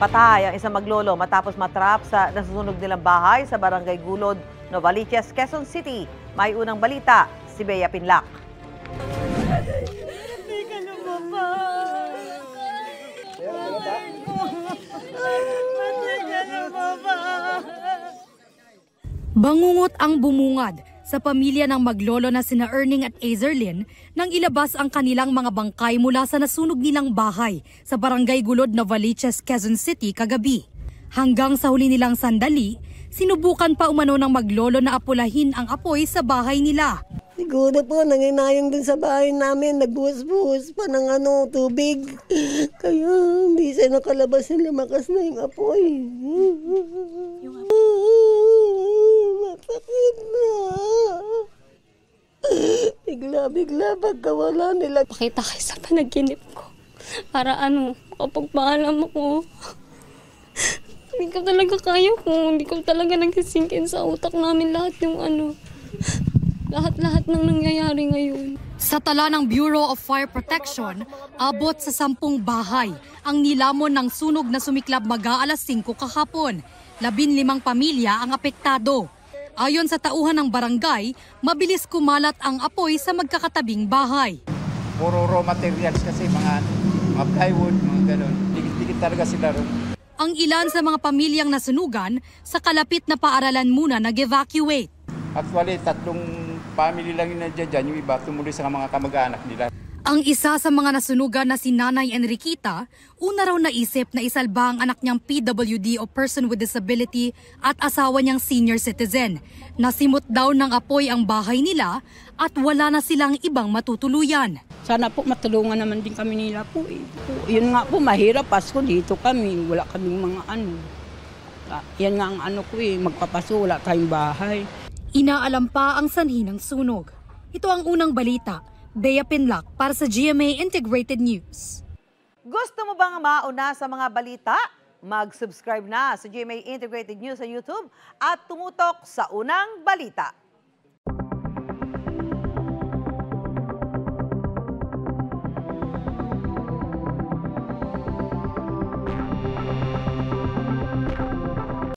Napatay ang isang maglolo matapos matrap sa nasusunog nilang bahay sa Barangay Gulod, Novaliches, Quezon City. May unang balita, si Bea Pinlac. Bangungot ang bumungad sa pamilya ng maglolo na sina Erning at Azerlyn nang ilabas ang kanilang mga bangkay mula sa nasunog nilang bahay sa Barangay Gulod, Novaliches, Quezon City kagabi. Hanggang sa huli nilang sandali, sinubukan pa umano ng maglolo na apulahin ang apoy sa bahay nila. Siguro po, nanginayang din sa bahay namin, nagbuhos-buhos pa ng tubig. Kaya hindi siya nakalabas na lumakas na yung apoy. Masakit na. Bigla pagkawala nila. Pakita kayo sa panaginip ko para kapagpaalam ako. Hindi ko talaga kaya kung hindi ko talaga nagsisinkin sa utak namin lahat yung lahat ng nangyayari ngayon. Sa tala ng Bureau of Fire Protection, abot sa 10 bahay ang nilamon ng sunog na sumiklab mag-aalas 5 kahapon. 15 pamilya ang apektado. Ayon sa tauhan ng barangay, mabilis kumalat ang apoy sa magkakatabing bahay. Puro raw materials kasi mga plywood, mga ganun. Dikit-dikit talaga sila ron. Ang ilan sa mga pamilyang nasunugan sa kalapit na paaralan muna nag-evacuate. Actually, 3 family lang yung nandiyan dyan, yung iba tumuloy sa mga kamag-anak nila. Ang isa sa mga nasunugan na si Nanay Enriquita, una raw naisip na isalba ang anak niyang PWD o person with disability at asawa niyang senior citizen. Nasimot daw ng apoy ang bahay nila at wala na silang ibang matutuluyan. Sana po matulungan naman din kami nila po. Yun nga po, mahirap Pasko dito kami, wala kaming mga Yan nga ang magpapaso, wala tayong bahay. Inaalam pa ang sanhi ng sunog. Ito ang unang balita. Bea Pinlac para sa GMA Integrated News. Gusto mo bang mauna sa mga balita? Mag-subscribe na sa GMA Integrated News sa YouTube at tumutok sa unang balita.